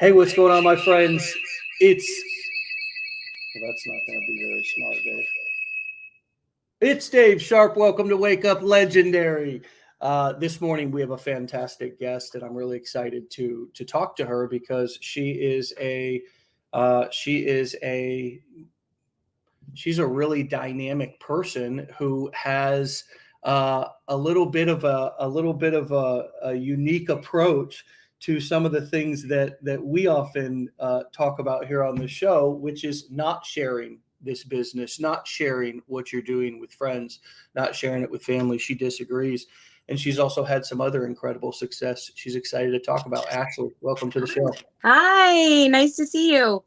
Hey, what's going on, my friends? It's well, that's not going to be very smart, Dave. It's Dave Sharpe. Welcome to Wake Up Legendary. This morning we have a fantastic guest, and I'm really excited to talk to her because she is a she's a really dynamic person who has a unique approach to some of the things that we often talk about here on the show, which is not sharing this business, not sharing what you're doing with friends, not sharing it with family. She disagrees. And she's also had some other incredible success she's excited to talk about. Ashley, welcome to the show. Hi, nice to see you.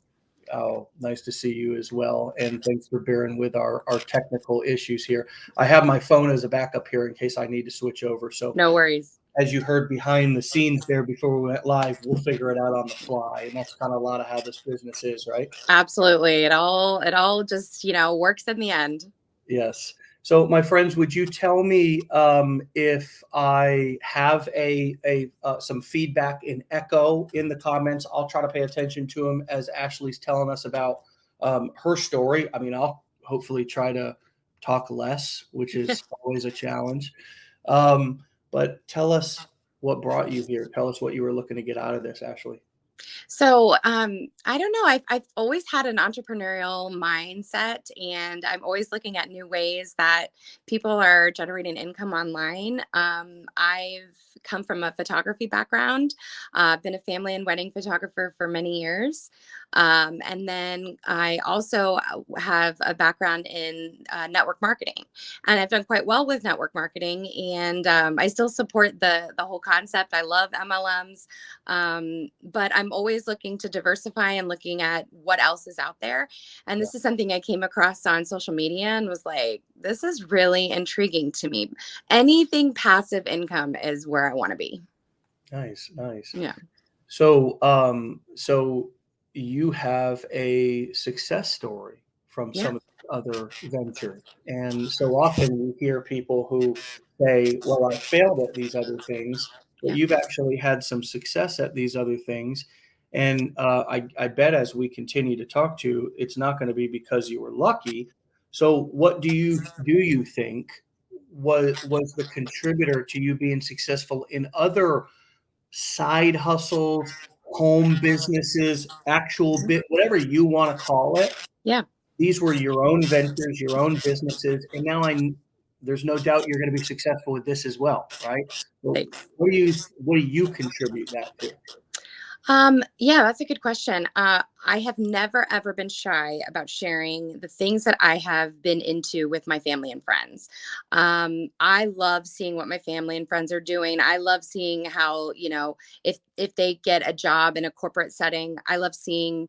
Oh, nice to see you as well. And thanks for bearing with our technical issues here. I have my phone as a backup here in case I need to switch over. So, No worries. as you heard behind the scenes there before we went live, we'll figure it out on the fly. And that's kind of a lot of how this business is, right? Absolutely. It all just, works in the end. Yes. So, my friends, would you tell me if I have some feedback in echo in the comments? I'll try to pay attention to them as Ashley's telling us about her story. I mean, I'll hopefully try to talk less, which is always a challenge. But tell us what brought you here. Tell us what you were looking to get out of this, Ashley. So, I don't know. I've always had an entrepreneurial mindset, and I'm always looking at new ways that people are generating income online. I've come from a photography background, been a family and wedding photographer for many years. And then I also have a background in network marketing, and I've done quite well with network marketing. And I still support the whole concept. I love MLMs. But I'm always looking to diversify and looking at what else is out there. And Yeah. this is something I came across on social media and was like, this is really intriguing to me. Anything passive income is where I want to be. Nice, nice. Yeah. So you have a success story from Yeah. some of the other ventures, and so often we hear people who say, "Well, I failed at these other things," but Yeah. you've actually had some success at these other things. And I bet as we continue to talk to, it's not going to be because you were lucky. So, what do you think was the contributor to you being successful in other side hustles, home businesses, actual bit, whatever you want to call it. Yeah. These were your own ventures, your own businesses, and now there's no doubt you're going to be successful with this as well, right? So Thanks. what do you contribute that to? Yeah, that's a good question. I have never ever been shy about sharing the things that I have been into with my family and friends. I love seeing what my family and friends are doing. I love seeing how, if they get a job in a corporate setting. I love seeing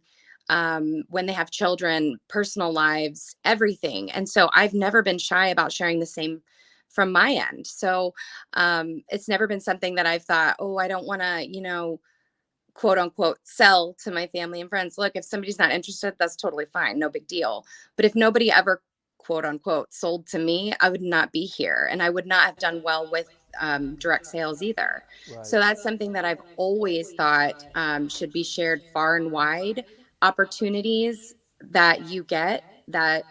when they have children, personal lives, everything. And so I've never been shy about sharing the same from my end. So it's never been something that I've thought, oh, I don't want to, quote unquote sell to my family and friends. Look, if somebody's not interested, that's totally fine, no big deal. But if nobody ever quote unquote sold to me, I would not be here, and I would not have done well with direct sales either. Right. So that's something that I've always thought should be shared far and wide. Opportunities that you get that,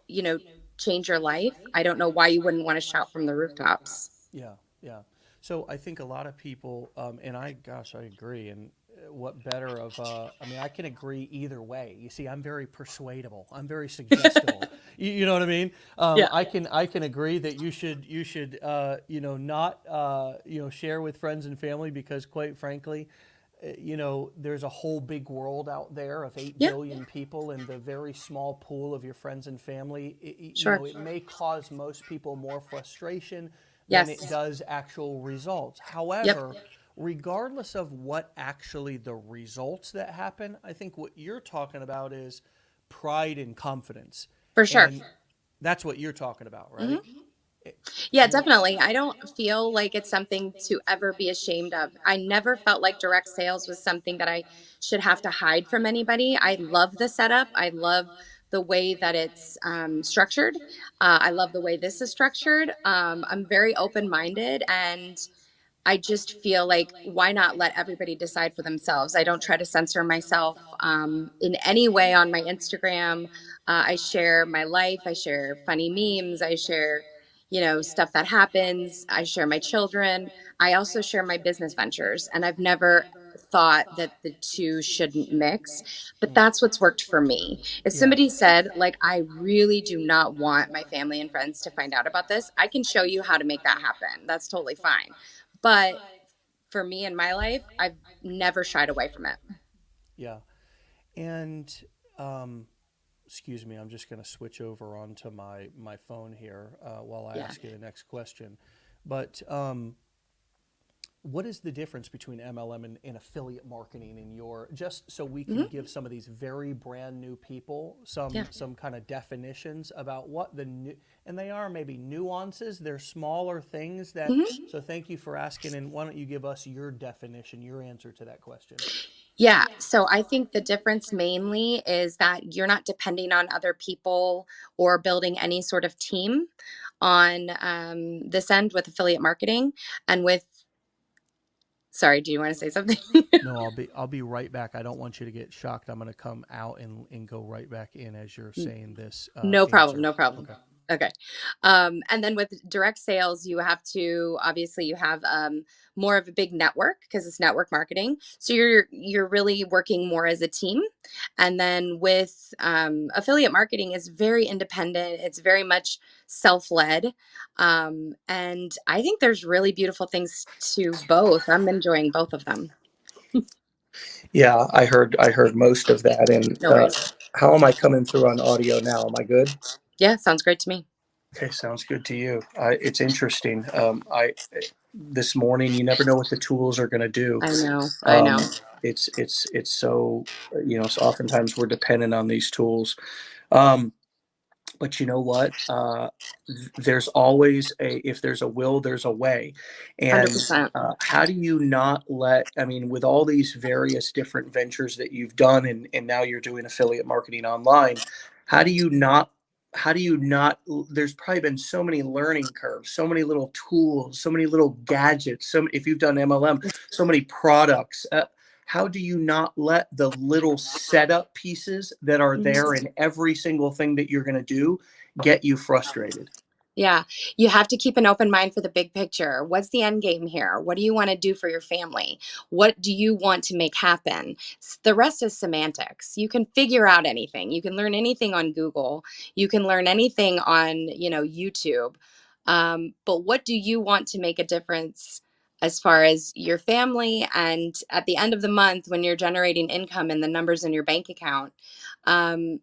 you know change your life. I don't know why you wouldn't want to shout from the rooftops. Yeah, yeah. So I think a lot of people, and gosh, I agree. And what better of, I mean, I can agree either way. You see, I'm very persuadable. I'm very suggestible. You know what I mean? Yeah. I can agree that you should, not, share with friends and family because, quite frankly, there's a whole big world out there of 8 Yeah. billion people, and the very small pool of your friends and family, Sure. it may cause most people more frustration than it Yes. does actual results. Yep. However, regardless of what actually the results that happen, I think what you're talking about is pride and confidence. For sure. And that's what you're talking about, Hmm. right? Yeah, And definitely. I don't feel like it's something to ever be ashamed of. I never felt like direct sales was something that I should have to hide from anybody. I love the setup. I love the way that it's structured. I love the way this is structured. I'm very open minded, and I just feel like, why not let everybody decide for themselves? I don't try to censor myself in any way on my Instagram. I share my life. I share funny memes. I share, stuff that happens. I share my children. I also share my business ventures. And I've never thought that the two shouldn't mix, but Mm. that's what's worked for me. If Yeah. somebody said, like, I really do not want my family and friends to find out about this, I can show you how to make that happen. That's totally fine. But for me in my life, I've never shied away from it. Yeah. And um, excuse me, I'm just going to switch over onto my phone here while I Yeah. ask you the next question. But what is the difference between MLM and affiliate marketing in your, just so we can Hmm. give some of these very brand new people Yeah. some kind of definitions about what the new, and they are maybe nuances, they're smaller things that, Hmm. so thank you for asking, and why don't you give us your definition, your answer to that question. Yeah. So I think the difference mainly is that you're not depending on other people or building any sort of team on this end with affiliate marketing. And with, sorry, do you want to say something? No, I'll be right back. I don't want you to get shocked. I'm going to come out and go right back in as you're saying this No problem. answer. No problem. Okay. Okay. And then with direct sales, you have to, obviously you have more of a big network because it's network marketing. So you're really working more as a team. And then with affiliate marketing is very independent. It's very much self-led. And I think there's really beautiful things to both. I'm enjoying both of them. Yeah, I heard most of that. And No worries. how am I coming through on audio now? Am I good? Yeah, sounds great to me. Okay, sounds good to you. It's interesting. I this morning, you never know what the tools are going to do. I know. I know. Um, it's so so oftentimes we're dependent on these tools. Um, but you know what? There's always a, if there's a will, there's a way. And 100%. how do you not let, I mean, with all these various different ventures that you've done, and now you're doing affiliate marketing online, how do you not, there's probably been so many learning curves, so many little tools, so many little gadgets, if you've done MLM, so many products. How do you not let the little setup pieces that are there in every single thing that you're going to do get you frustrated? Yeah, you have to keep an open mind for the big picture. What's the end game here? What do you want to do for your family? What do you want to make happen? The rest is semantics. You can figure out anything. You can learn anything on Google. You can learn anything on, YouTube. But what do you want to make a difference as far as your family? And at the end of the month, when you're generating income and the numbers in your bank account, um,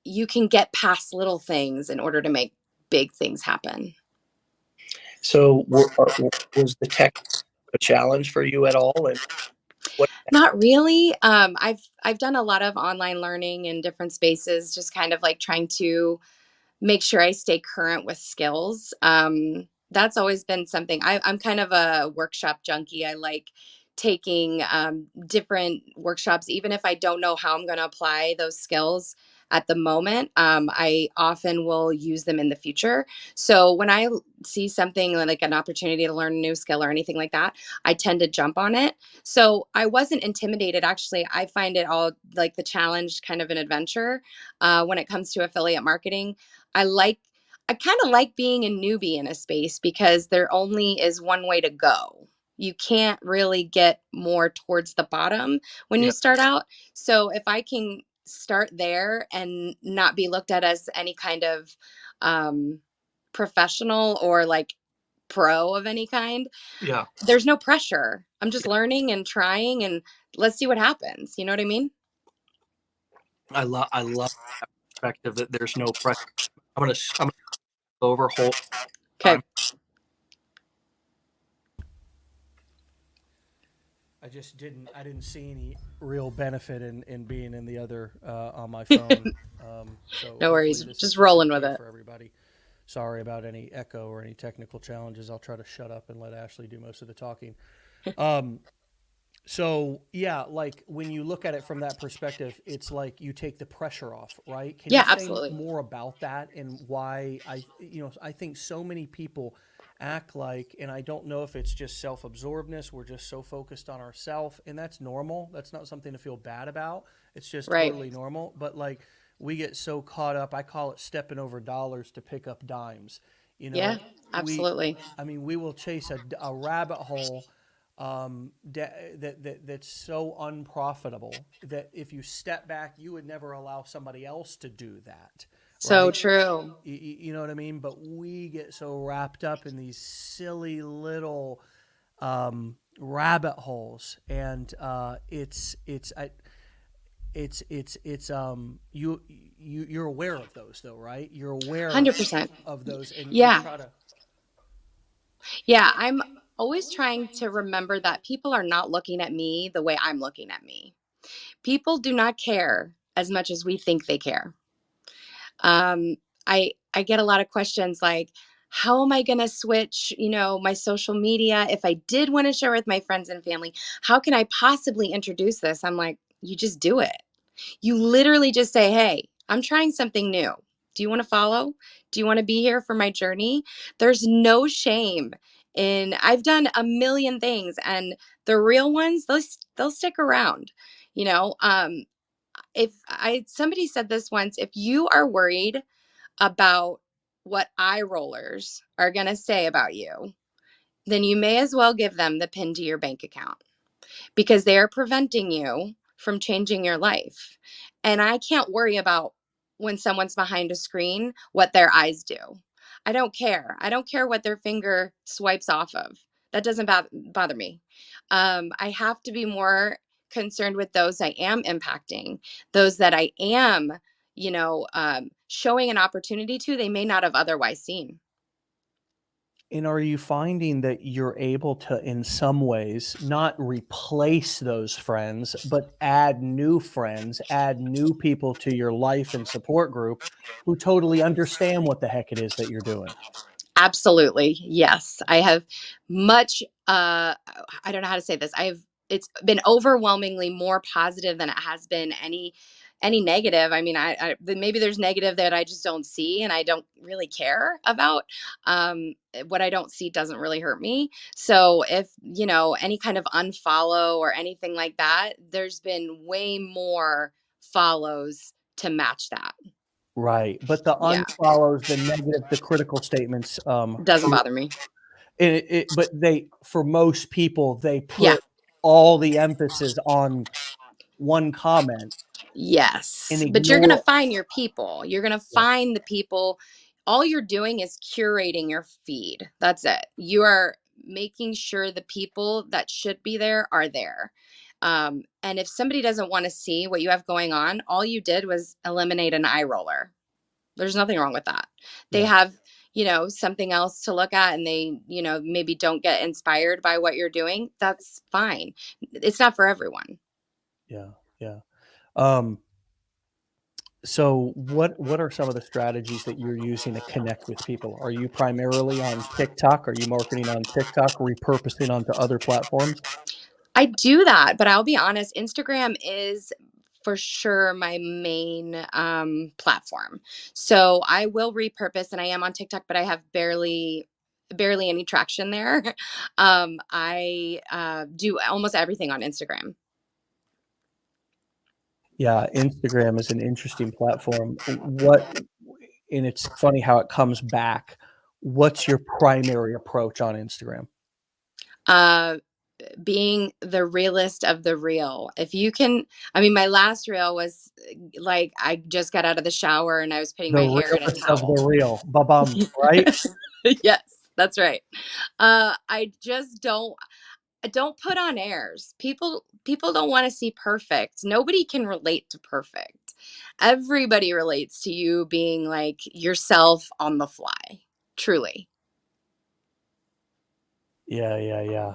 you can get past little things in order to make big things happen. So, was the tech a challenge for you at all? And what? Not really. I've done a lot of online learning in different spaces, just kind of like trying to make sure I stay current with skills. That's always been something. I'm kind of a workshop junkie. I like taking different workshops, even if I don't know how I'm going to apply those skills at the moment. I often will use them in the future. So when I see something like an opportunity to learn a new skill or anything like that, I tend to jump on it. So I wasn't intimidated. Actually, I find it all like the challenge, kind of an adventure when it comes to affiliate marketing. I like I kind of like being a newbie in a space because there only is one way to go. You can't really get more towards the bottom when you Yeah, start out. So if I can start there and not be looked at as any kind of um, professional or like pro of any kind, yeah. there's no pressure. I'm just learning and trying and let's see what happens. You know what I mean? I love that perspective that there's no pressure. I'm gonna go over whole Okay. time. I didn't see any real benefit in being in the other on my phone. So No hopefully worries. this is Just just rolling with okay it. for everybody. Sorry about any echo or any technical challenges. I'll try to shut up and let Ashley do most of the talking. Um, so yeah, like when you look at it from that perspective, it's like you take the pressure off, right? Can you Yeah, say absolutely. more about that and why I think so many people act like, and I don't know if it's just self-absorbedness, we're just so focused on ourselves, and that's normal. That's not something to feel bad about. It's just Right. totally normal. But like we get so caught up, I call it stepping over dollars to pick up dimes. You Yeah, know, we, absolutely. I mean, we will chase a rabbit hole that's so unprofitable that if you step back, you would never allow somebody else to do that, So right? true. You know what I mean? But we get so wrapped up in these silly little rabbit holes, and you're aware of those though, right? You're aware 100%. of those, and you Yeah. try to. Yeah, I'm always trying to remember that people are not looking at me the way I'm looking at me. People do not care as much as we think they care. Um, I get a lot of questions like, how am I going to switch, my social media if I did want to share with my friends and family? How can I possibly introduce this? I'm like, you just do it. You literally just say, hey, I'm trying something new. Do you want to follow? Do you want to be here for my journey? There's no shame in I've done a million things, and the real ones, they'll stick around. You know, if I somebody said this once, if you are worried about what eye rollers are going to say about you, then you may as well give them the pin to your bank account because they are preventing you from changing your life. And I can't worry about when someone's behind a screen what their eyes do. I don't care. I don't care what their finger swipes off of. That doesn't bother me. I have to be more concerned with those I am impacting, those that I am, showing an opportunity to, they may not have otherwise seen. And are you finding that you're able to, in some ways, not replace those friends, but add new friends, add new people to your life and support group who totally understand what the heck it is that you're doing? Absolutely. Yes. I have much I don't know how to say this. It's been overwhelmingly more positive than it has been any negative. I mean, maybe there's negative that I just don't see and I don't really care about. What I don't see doesn't really hurt me. So if, any kind of unfollow or anything like that, there's been way more follows to match that. Right. But the Yeah. unfollows, the negative, the critical statements, Doesn't bother me. but for most people, they Yeah. put all the emphasis on one comment and Yes, but you're going to ignore. find your people. You're going to Yeah. find the people. All you're doing is curating your feed. That's it. You are making sure the people that should be there are there. And if somebody doesn't want to see what you have going on, all you did was eliminate an eye roller. There's nothing wrong with that. They Yeah. have, something else to look at and they, maybe don't get inspired by what you're doing. That's fine. It's not for everyone. Yeah. Yeah. Um, So what are some of the strategies that you're using to connect with people? Are you primarily on TikTok? Are you marketing on TikTok, repurposing onto other platforms? I do that, but I'll be honest, Instagram is for sure my main platform. So I will repurpose, and I am on TikTok, but I have barely any traction there. I do almost everything on Instagram. Yeah, Instagram is an interesting platform. And it's funny how it comes back. What's your primary approach on Instagram? Uh, being the realist of the real. If you can, I mean, my last reel was like I just got out of the shower and I was putting The my hair in a realest of towel. the real. Ba-bum, right? Yes, yes, that's right. I just don't put on airs. People don't want to see perfect. Nobody can relate to perfect. Everybody relates to you being like yourself on the fly. Truly. Yeah, yeah, yeah.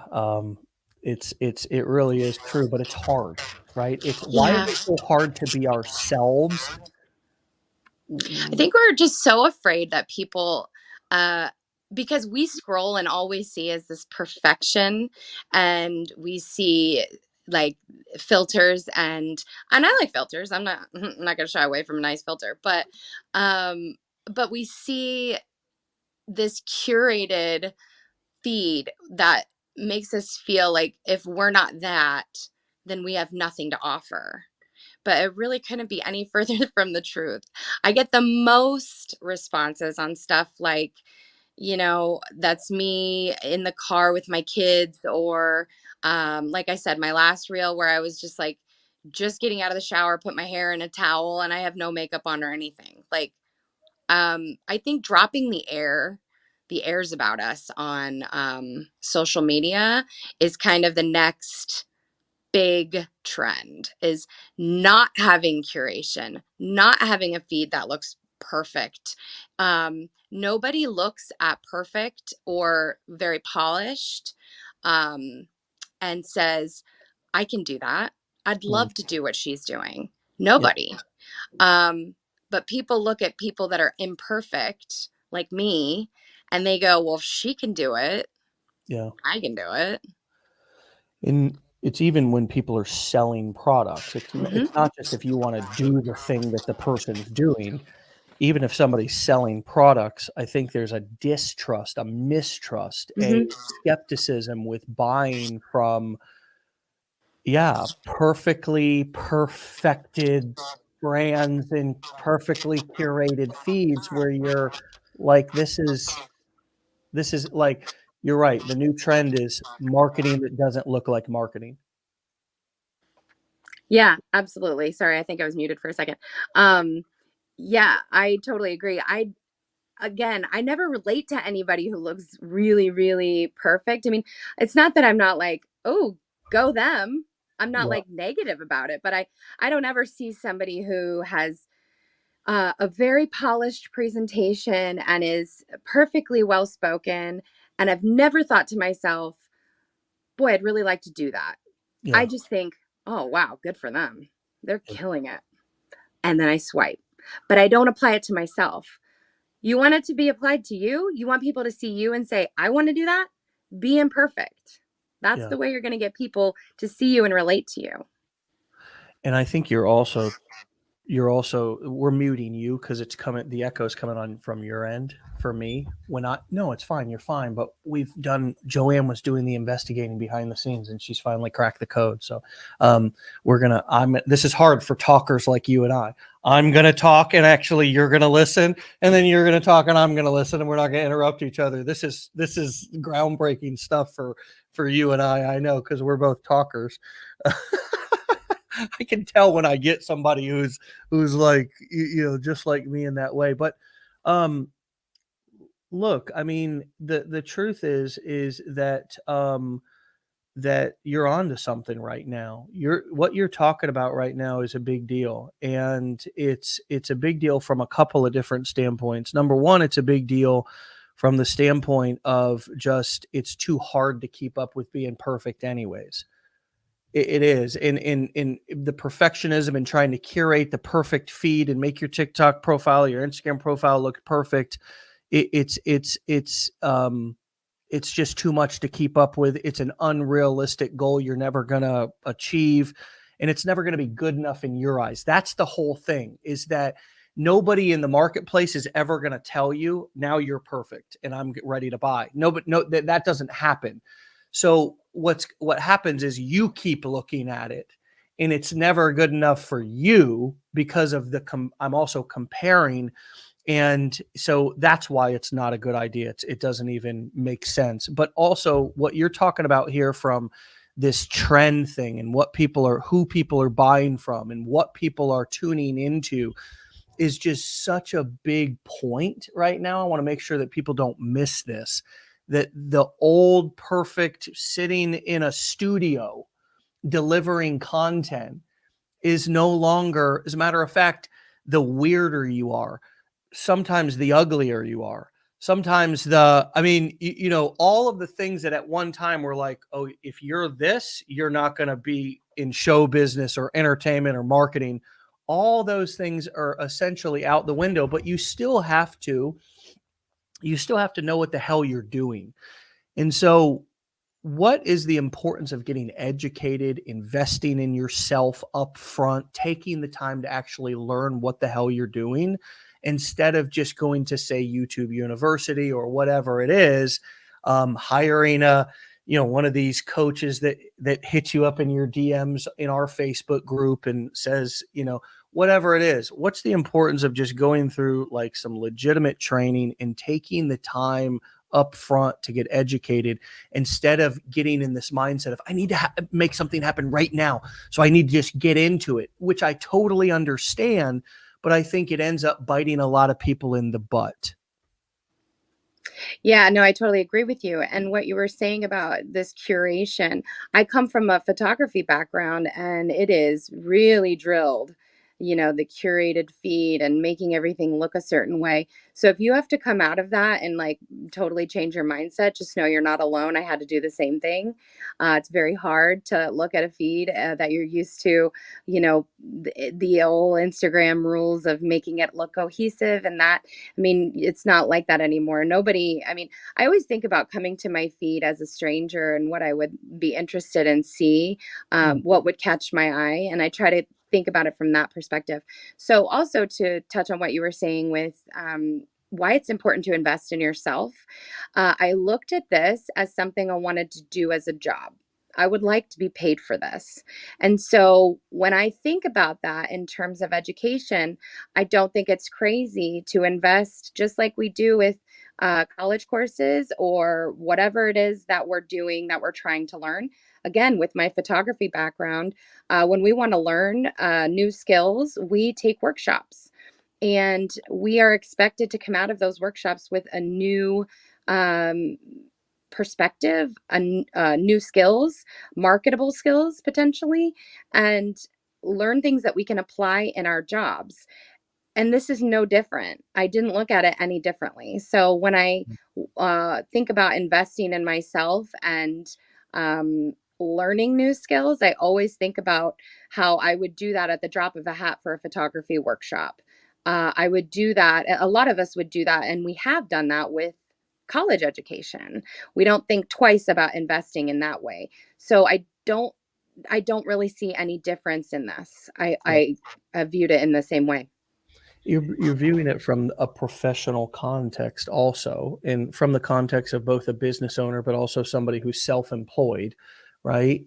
It really is true, but it's hard, right? It's why is Yeah. it so hard to be ourselves? I think we're just so afraid that people uh because we scroll and all we see is this perfection, and we see like filters, and I like filters. I'm not going to shy away from a nice filter, um but we see this curated feed that makes us feel like if we're not that, then we have nothing to offer. But it really couldn't be any further from the truth. I get the most responses on stuff like, that's me in the car with my kids, or like I said, my last reel where I was just like, just getting out of the shower, put my hair in a towel, and I have no makeup on or anything. Like, I think dropping the airs about us on social media is kind of the next big trend, is not having curation, not having a feed that looks perfect. Nobody looks at perfect or very polished and says, I can do that. I'd Mm. love to do what she's doing. Yeah. Nobody. Um, but people look at people that are imperfect, like me, and they go, well, if she can do it, Yeah. I can do it. And it's even when people are selling products. Hmm. It's not just if you want to do the thing that the person's doing. Even if somebody's selling products, I think there's a distrust, a mistrust, a Hmm. skepticism with buying from, yeah, perfectly perfected brands and perfectly curated feeds where you're like, this is like, you're right. The new trend is marketing that doesn't look like marketing. Yeah, absolutely. Sorry, I think I was muted for a second. Um, yeah, I totally agree. I never relate to anybody who looks really, really perfect. I mean, it's not that I'm not like, oh, go them. I'm not Yeah, like negative about it, but I don't ever see somebody who has a very polished presentation and is perfectly well spoken. And I've never thought to myself, boy, I'd really like to do that. I yeah, just think, oh, wow, good for them. They're killing it. And then I swipe, but I don't apply it to myself. You want it to be applied to you. You want people to see you and say, I want to do that. Be imperfect. That's yeah. the way you're going to get people to see you and relate to you. And I think we're muting you because it's coming, the echo's coming on from your end for me. No, it's fine, you're fine. But Joanne was doing the investigating behind the scenes and she's finally cracked the code. So this is hard for talkers like you and I'm going to talk and actually you're going to listen and then you're going to talk and I'm going to listen and we're not going to interrupt each other. This is groundbreaking stuff for you and I know, because we're both talkers. I can tell when I get somebody who's like, just like me in that way. But um look, I mean, the truth is that you're onto something right now. What you're talking about right now is a big deal, and it's a big deal from a couple of different standpoints. Number one, it's a big deal from the standpoint of just it's too hard to keep up with being perfect anyways. It is. In the perfectionism and trying to curate the perfect feed and make your TikTok profile, your Instagram profile look perfect. It's just too much to keep up with. It's an unrealistic goal you're never gonna achieve, and it's never gonna be good enough in your eyes. That's the whole thing, is that nobody in the marketplace is ever gonna tell you, now you're perfect and I'm ready to buy. No, but no, that doesn't happen. So what happens is you keep looking at it and it's never good enough for you because of I'm also comparing. And so that's why it's not a good idea. It doesn't even make sense. But also what you're talking about here from this trend thing and who people are buying from and what people are tuning into is just such a big point right now. I want to make sure that people don't miss this, that the old perfect sitting in a studio delivering content is no longer, as a matter of fact, the weirder you are, sometimes the uglier you are. Sometimes all of the things that at one time were like, oh, if you're this, you're not going to be in show business or entertainment or marketing. All those things are essentially out the window, but you still have to know what the hell you're doing. And so what is the importance of getting educated, investing in yourself up front, taking the time to actually learn what the hell you're doing instead of just going to, say, YouTube University or whatever it is, hiring one of these coaches that hits you up in your DMs in our Facebook group and says, whatever it is. What's the importance of just going through like some legitimate training and taking the time up front to get educated instead of getting in this mindset of I need to make something happen right now. So I need to just get into it, which I totally understand, but I think it ends up biting a lot of people in the butt. Yeah, no, I totally agree with you. And what you were saying about this curation, I come from a photography background and it is really drilled, the curated feed and making everything look a certain way. So if you have to come out of that and like totally change your mindset, just know you're not alone. I had to do the same thing. It's very hard to look at a feed that you're used to, the old Instagram rules of making it look cohesive and that. I mean, it's not like that anymore. I always think about coming to my feed as a stranger and what I would be interested in see, what would catch my eye. And I try to think about it from that perspective. So also to touch on what you were saying with, why it's important to invest in yourself. I looked at this as something I wanted to do as a job. I would like to be paid for this. And so when I think about that in terms of education, I don't think it's crazy to invest just like we do with college courses or whatever it is that we're doing that we're trying to learn. Again, with my photography background, when we want to learn new skills, we take workshops. And we are expected to come out of those workshops with a new um, perspective, new skills, marketable skills potentially, and learn things that we can apply in our jobs. And this is no different. I didn't look at it any differently. So when I think about investing in myself and learning new skills, I always think about how I would do that at the drop of a hat for a photography workshop. I would do that. A lot of us would do that, and we have done that with college education. We don't think twice about investing in that way. So I don't really see any difference in this. I viewed it in the same way. You're viewing it from a professional context also, and from the context of both a business owner, but also somebody who's self-employed, right?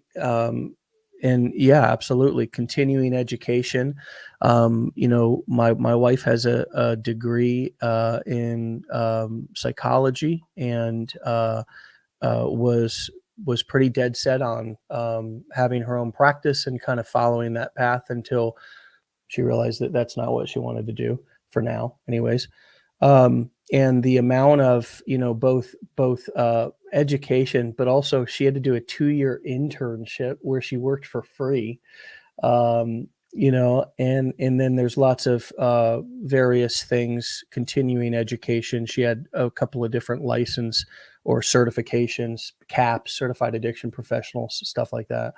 And yeah, absolutely. Continuing education. My wife has a degree in psychology and was pretty dead set on having her own practice and kind of following that path until she realized that that's not what she wanted to do for now, anyways. And the amount of, both education, but also she had to do a 2-year internship where she worked for free. And then there's lots of various things, continuing education. She had a couple of different license or certifications, CAPS, certified addiction professionals, stuff like that.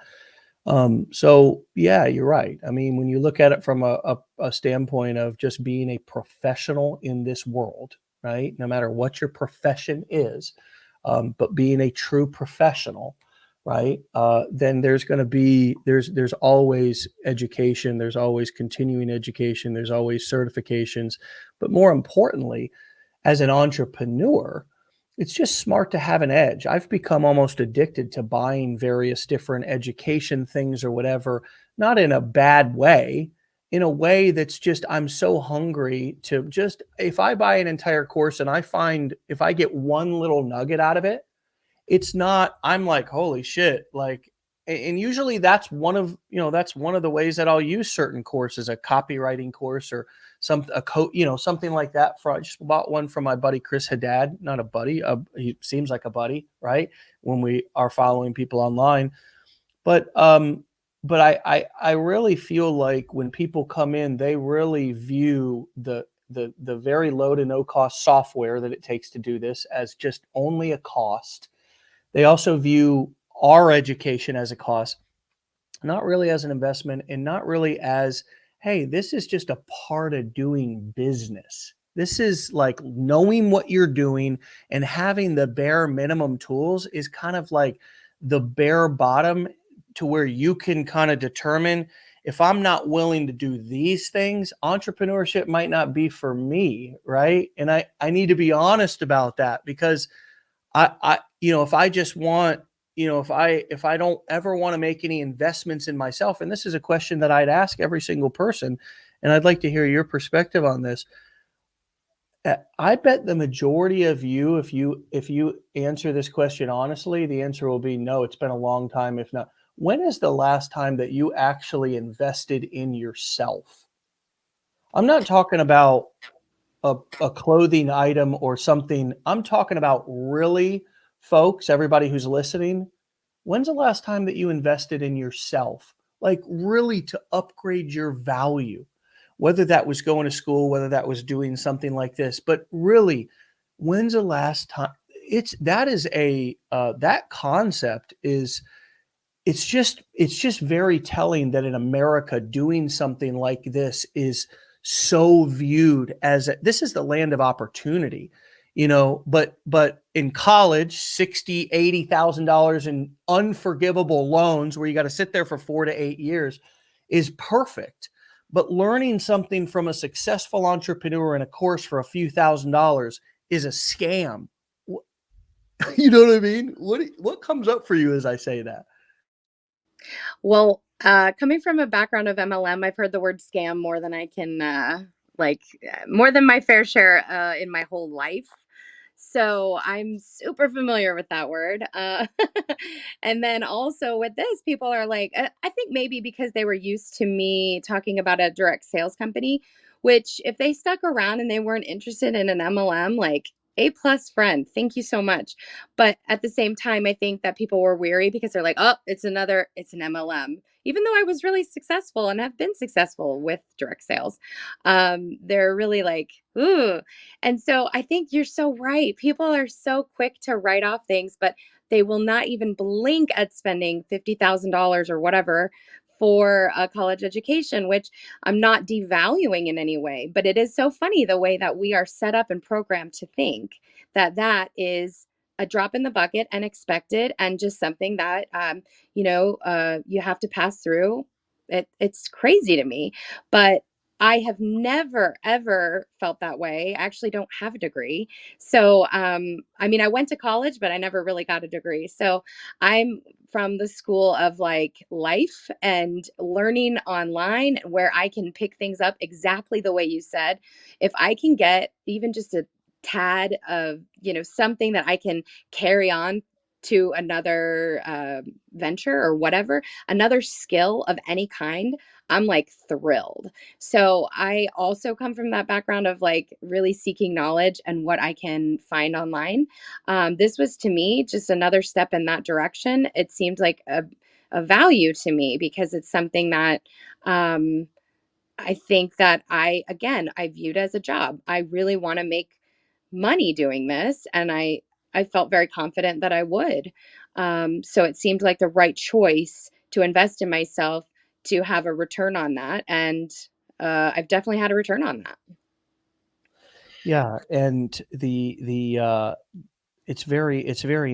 So yeah, you're right. I mean, when you look at it from a standpoint of just being a professional in this world, right? No matter what your profession is, but being a true professional, right? Then there's going to be, there's always education. There's always continuing education. There's always certifications, but more importantly, as an entrepreneur, it's just smart to have an edge. I've become almost addicted to buying various different education things or whatever, not in a bad way, in a way that's just, I'm so hungry to just, if I buy an entire course and I find, if I get one little nugget out of it, it's not, I'm like, holy shit. Like, and usually that's one of, that's one of the ways that I'll use certain courses, a copywriting course or something like that. I just bought one from my buddy, Chris Haddad, not a buddy. He seems like a buddy, right? When we are following people online, but I really feel like when people come in, they really view the very low to no cost software that it takes to do this as just only a cost. They also view our education as a cost, not really as an investment, and not really as, hey, this is just a part of doing business. This is like knowing what you're doing and having the bare minimum tools is kind of like the bare bottom to where you can kind of determine, if I'm not willing to do these things, entrepreneurship might not be for me, right? And I need to be honest about that, because I if I just want, if I don't ever want to make any investments in myself, and this is a question that I'd ask every single person, and I'd like to hear your perspective on this. I bet the majority of you, if you answer this question honestly, the answer will be no. It's been a long time, if not. When is the last time that you actually invested in yourself? I'm not talking about a clothing item or something. I'm talking about really, folks, everybody who's listening. When's the last time that you invested in yourself? Like really to upgrade your value, whether that was going to school, whether that was doing something like this, but really, when's the last time? That concept is, it's just very telling that in America, doing something like this is so viewed as this is the land of opportunity, but in college, 60, $80,000 in unforgivable loans where you got to sit there for 4 to 8 years is perfect. But learning something from a successful entrepreneur in a course for a few $1,000s is a scam. You know what I mean? What comes up for you as I say that? Well, coming from a background of MLM, I've heard the word scam more than I can, more than my fair share in my whole life. So I'm super familiar with that word. And then also with this, people are like, I think maybe because they were used to me talking about a direct sales company, which if they stuck around and they weren't interested in an MLM, like A plus friend, thank you so much. But at the same time, I think that people were weary because they're like, oh, it's an MLM. Even though I was really successful and have been successful with direct sales, they're really like, ooh. And so I think you're so right. People are so quick to write off things, but they will not even blink at spending $50,000 or whatever for a college education, which I'm not devaluing in any way. But it is so funny the way that we are set up and programmed to think that that is a drop in the bucket and expected and just something that you have to pass through. It's crazy to me, but I have never ever felt that way. I actually don't have a degree. So I mean I went to college, but I never really got a degree. So I'm from the school of like life and learning online where I can pick things up exactly the way you said. If I can get even just a tad of, something that I can carry on to another venture or whatever, another skill of any kind, I'm like thrilled. So I also come from that background of like really seeking knowledge and what I can find online. This was to me just another step in that direction. It seemed like a value to me because it's something that I think that I viewed as a job. I really want to make money doing this, and I felt very confident that I would. So it seemed like the right choice to invest in myself to have a return on that, and I've definitely had a return on that. Yeah, and it's very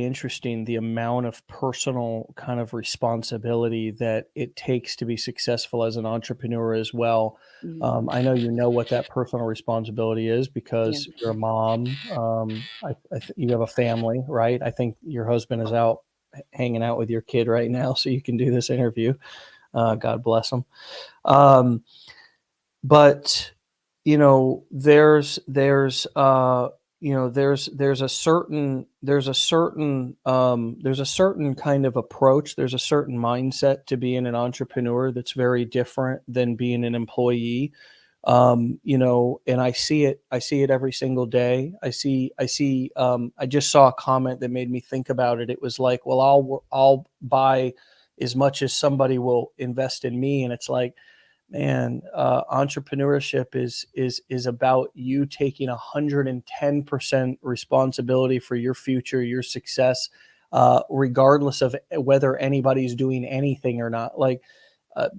interesting the amount of personal kind of responsibility that it takes to be successful as an entrepreneur as well. Mhm. I know you know what that personal responsibility is Yeah. because you're a mom. You have a family, right? I think your husband is out hanging out with your kid right now, so you can do this interview. God bless him. Um, but there's a certain kind of approach, there's a certain mindset to being an entrepreneur that's very different than being an employee. And I see it every single day. I just saw a comment that made me think about it. It was like, well, I'll buy as much as somebody will invest in me. And it's like, man, entrepreneurship is about you taking 110% responsibility for your future, your success, regardless of whether anybody's doing anything or not. Like, uh,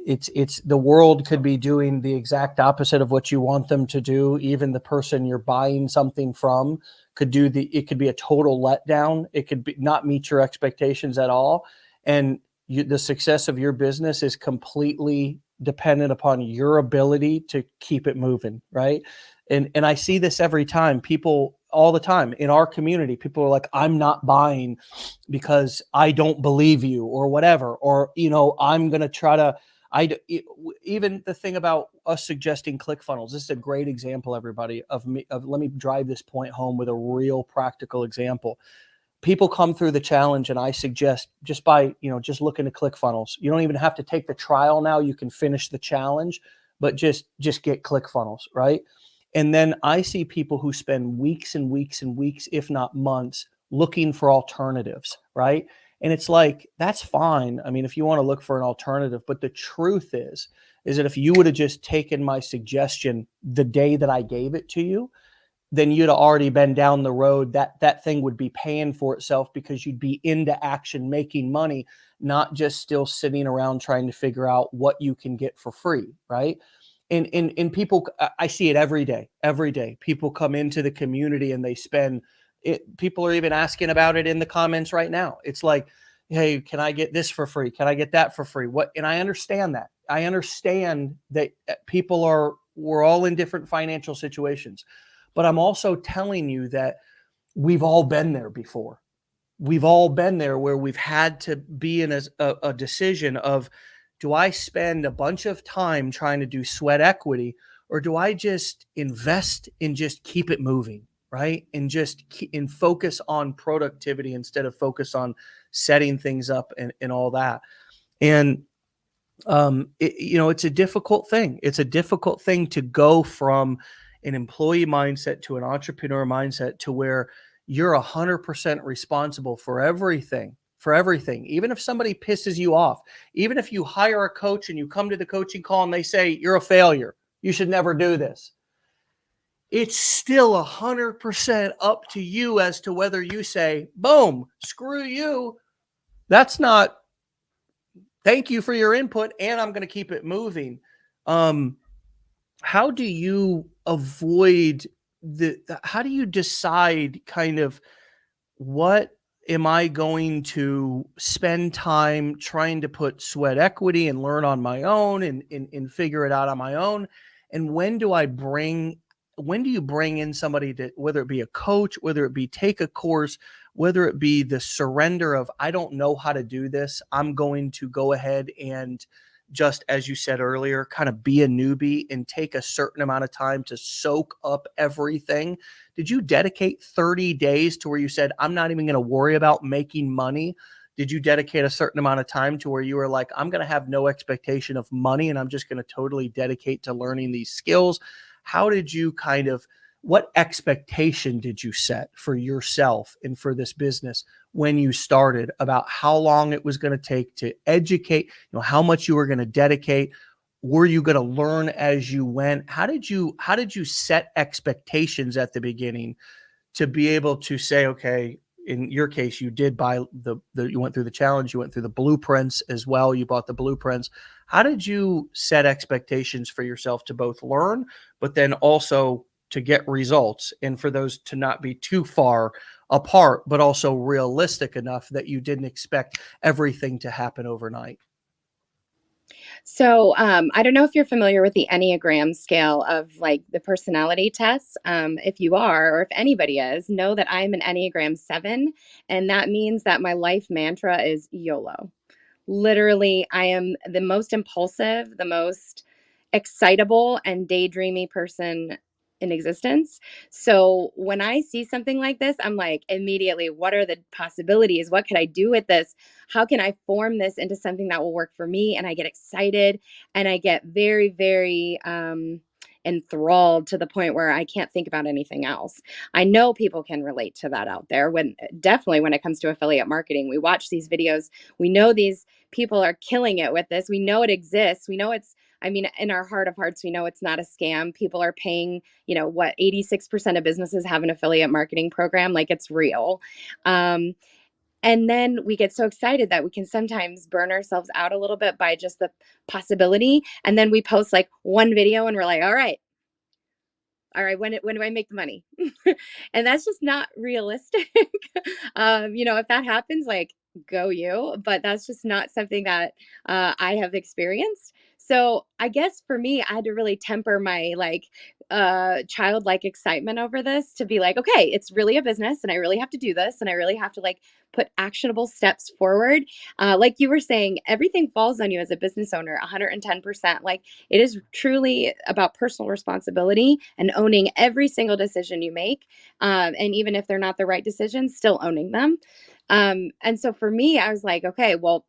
it's the world could be doing the exact opposite of what you want them to do. Even the person you're buying something from it could be a total letdown. It could be not meet your expectations at all. And the success of your business is completely dependent upon your ability to keep it moving, right? And I see this every time. People all the time in our community. People are like, I'm not buying because I don't believe you or whatever, or, I'm going to try to, even the thing about us suggesting ClickFunnels, this is a great example, everybody, let me drive this point home with a real practical example. People come through the challenge and I suggest just by, just looking at ClickFunnels, you don't even have to take the trial now. You can finish the challenge, but just get ClickFunnels, right? And then I see people who spend weeks and weeks and weeks, if not months, looking for alternatives, right? And it's like, that's fine. I mean, if you want to look for an alternative, but the truth is that if you would have just taken my suggestion the day that I gave it to you, then you'd have already been down the road. That thing would be paying for itself because you'd be into action, making money, not just still sitting around trying to figure out what you can get for free, right? And people, I see it every day. Every day, people come into the community and they spend it. People are even asking about it in the comments right now. It's like, hey, can I get this for free? Can I get that for free? What? And I understand that. I understand that we're all in different financial situations. But I'm also telling you that we've all been there before. We've all been there where we've had to be in a decision of, do I spend a bunch of time trying to do sweat equity, or do I just invest and just keep it moving, right? And just and focus on productivity instead of focus on setting things up and all that. And it's a difficult thing. It's a difficult thing to go from an employee mindset to an entrepreneur mindset to where you're 100% responsible for everything, even if somebody pisses you off, even if you hire a coach and you come to the coaching call and they say you're a failure, you should never do this, it's still 100% up to you as to whether you say, boom, screw you, that's not, thank you for your input, and I'm going to keep it moving. How do you avoid how do you decide kind of, what am I going to spend time trying to put sweat equity and learn on my own and figure it out on my own? And when do you bring in somebody to, whether it be a coach, whether it be take a course, whether it be the surrender of, I don't know how to do this, I'm going to go ahead and, just as you said earlier, kind of be a newbie and take a certain amount of time to soak up everything? Did you dedicate 30 days to where you said, I'm not even going to worry about making money? Did you dedicate a certain amount of time to where you were like, I'm going to have no expectation of money and I'm just going to totally dedicate to learning these skills? How did you what expectation did you set for yourself and for this business when you started about how long it was going to take to educate, how much you were going to dedicate? Were you going to learn as you went? How did you set expectations at the beginning to be able to say, okay, in your case, you did buy you went through the challenge, you went through the blueprints as well. You bought the blueprints. How did you set expectations for yourself to both learn, but then also to get results, and for those to not be too far apart, but also realistic enough that you didn't expect everything to happen overnight? So, I don't know if you're familiar with the Enneagram scale of like the personality tests. If you are, or if anybody is, know that I'm an Enneagram 7. And that means that my life mantra is YOLO. Literally, I am the most impulsive, the most excitable and daydreamy person in existence. So when I see something like this, I'm like, immediately, what are the possibilities? What could I do with this? How can I form this into something that will work for me? And I get excited and I get very, very enthralled to the point where I can't think about anything else. I know people can relate to that out there, when definitely when it comes to affiliate marketing. We watch these videos, we know these people are killing it with this. We know it exists. We know it's, I mean, in our heart of hearts, we know it's not a scam. People are paying, what, 86% of businesses have an affiliate marketing program. Like, it's real. And then we get so excited that we can sometimes burn ourselves out a little bit by just the possibility. And then we post like one video and we're like, all right, when do I make the money? And that's just not realistic. If that happens, like, go you, but that's just not something that I have experienced. So I guess for me, I had to really temper my like childlike excitement over this to be like, okay, it's really a business and I really have to do this and I really have to like put actionable steps forward. Like you were saying, everything falls on you as a business owner 110%. Like it is truly about personal responsibility and owning every single decision you make. And even if they're not the right decisions, still owning them. And so for me, I was like, okay, well,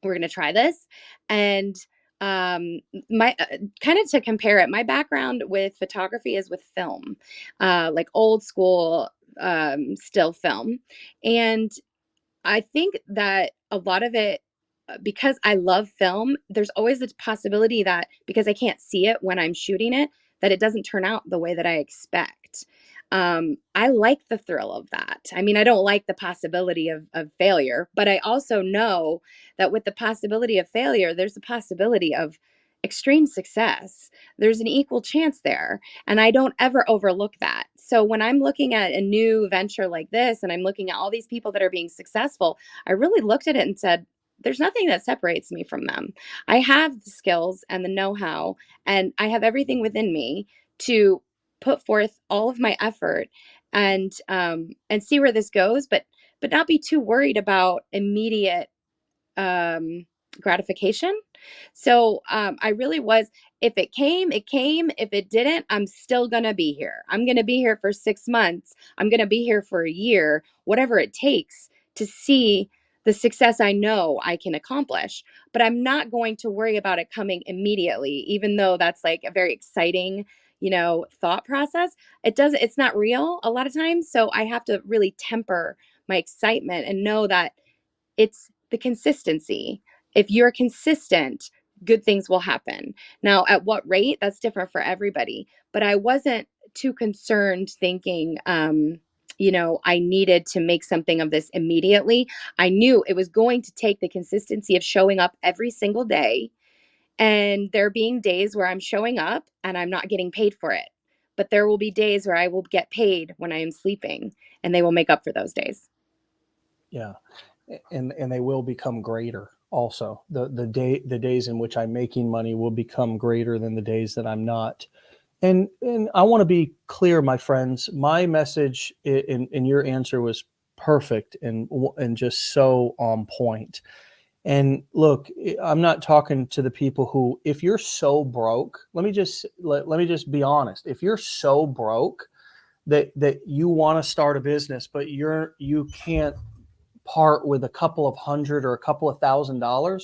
we're going to try this. And my kind of to compare it, my background with photography is with film, like old school still film. And I think that a lot of it, because I love film, there's always the possibility that because I can't see it when I'm shooting it, that it doesn't turn out the way that I expect. I like the thrill of that. I mean, I don't like the possibility of failure, but I also know that with the possibility of failure, there's a possibility of extreme success. There's an equal chance there. And I don't ever overlook that. So when I'm looking at a new venture like this and I'm looking at all these people that are being successful, I really looked at it and said, there's nothing that separates me from them. I have the skills and the know how, and I have everything within me to put forth all of my effort and see where this goes, but not be too worried about immediate um, gratification. So I really was, if it came, it came. If it didn't, I'm still going to be here. I'm going to be here for 6 months. I'm going to be here for a year, whatever it takes to see the success I know I can accomplish. But I'm not going to worry about it coming immediately, even though that's like a very exciting, thought process. It's not real a lot of times. So I have to really temper my excitement and know that it's the consistency. If you're consistent, good things will happen. Now, at what rate? That's different for everybody. But I wasn't too concerned thinking, I needed to make something of this immediately. I knew it was going to take the consistency of showing up every single day. And there being days where I'm showing up and I'm not getting paid for it. But there will be days where I will get paid when I am sleeping, and they will make up for those days. Yeah. And they will become greater also. The days in which I'm making money will become greater than the days that I'm not. And I want to be clear, my friends. My message in your answer was perfect and just so on point. And look, I'm not talking to the people who, if you're so broke, let me just be honest. If you're so broke that you want to start a business, but you can't part with a couple of hundred or a couple of $1,000,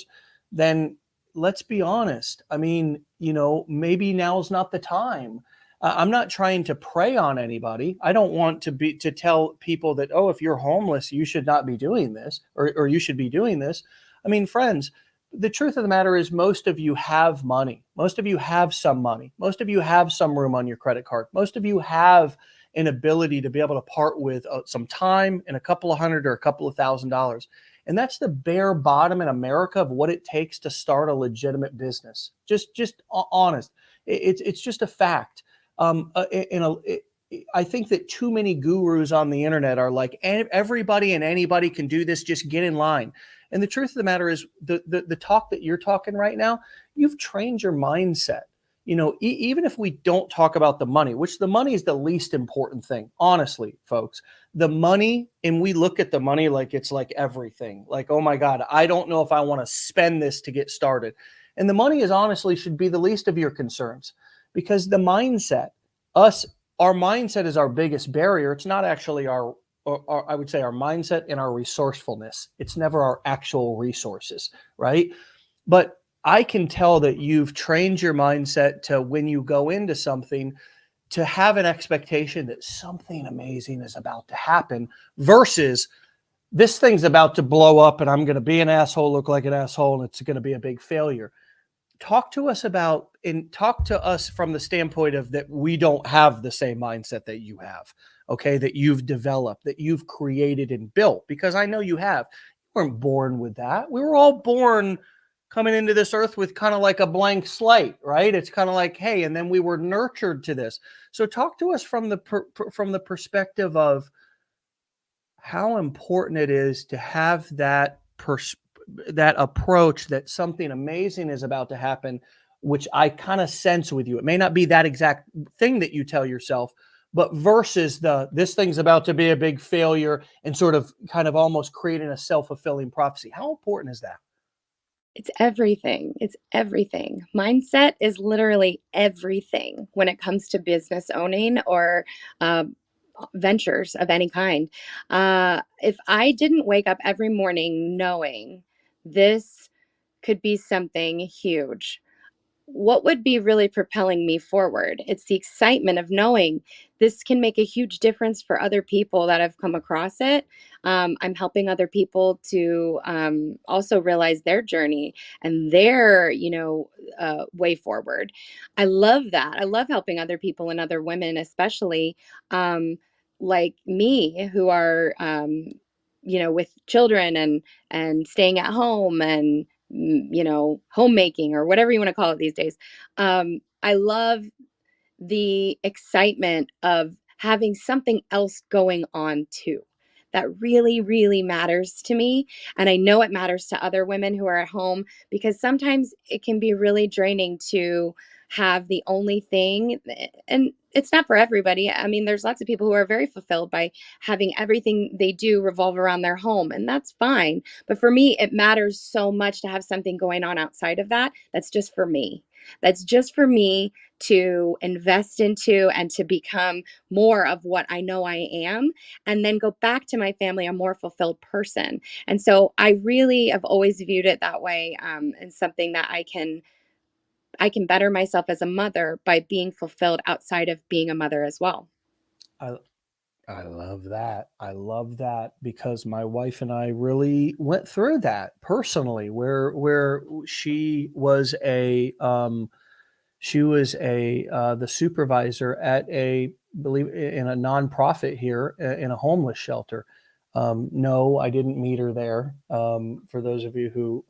then let's be honest. I mean, maybe now's not the time. I'm not trying to prey on anybody. I don't want to tell people that, oh, if you're homeless, you should not be doing this or you should be doing this. I mean, friends, the truth of the matter is most of you have money. Most of you have some money. Most of you have some room on your credit card. Most of you have an ability to be able to part with some time and a couple of hundred or a couple of $1,000. And that's the bare bottom in America of what it takes to start a legitimate business. Just honest. It's just a fact. I think that too many gurus on the internet are like, everybody and anybody can do this. Just get in line. And the truth of the matter is the talk that you're talking right now, you've trained your mindset. Even if we don't talk about the money, which the money is the least important thing, honestly, folks, the money, and we look at the money like it's like everything, like, oh my God, I don't know if I want to spend this to get started. And the money is honestly should be the least of your concerns, because the mindset, our mindset is our biggest barrier. It's not actually our I would say our mindset and our resourcefulness. It's never our actual resources, right? But I can tell that you've trained your mindset to, when you go into something, to have an expectation that something amazing is about to happen versus this thing's about to blow up and I'm going to be an asshole, look like an asshole, and it's going to be a big failure. Talk to us from the standpoint of that we don't have the same mindset that you have, okay, that you've developed, that you've created and built, because I know you have. You weren't born with that. We were all born coming into this earth with kind of like a blank slate, right? It's kind of like, hey, and then we were nurtured to this. So talk to us from the perspective of how important it is to have that that approach that something amazing is about to happen, which I kind of sense with you. It may not be that exact thing that you tell yourself, but versus the this thing's about to be a big failure and sort of kind of almost creating a self-fulfilling prophecy. How important is that? It's everything. It's everything. Mindset is literally everything when it comes to business owning or uh, ventures of any kind. If I didn't wake up every morning knowing this could be something huge, what would be really propelling me forward? It's the excitement of knowing this can make a huge difference for other people that have come across it. I'm helping other people to also realize their journey and their, way forward. I love that. I love helping other people and other women, especially like me, who are, with children and staying at home and homemaking or whatever you want to call it these days. I love the excitement of having something else going on too. That really, really matters to me. And I know it matters to other women who are at home because sometimes it can be really draining to have the only thing. And it's not for everybody. I mean, there's lots of people who are very fulfilled by having everything they do revolve around their home, and that's fine. But for me, it matters so much to have something going on outside of that. That's just for me. That's just for me to invest into and to become more of what I know I am, and then go back to my family a more fulfilled person. And so I really have always viewed it that way, and something that I can better myself as a mother by being fulfilled outside of being a mother as well. I I love that. I love that because my wife and I really went through that personally, where she was a the supervisor at a believe in a nonprofit here in a homeless shelter. No, I didn't meet her there. For those of you who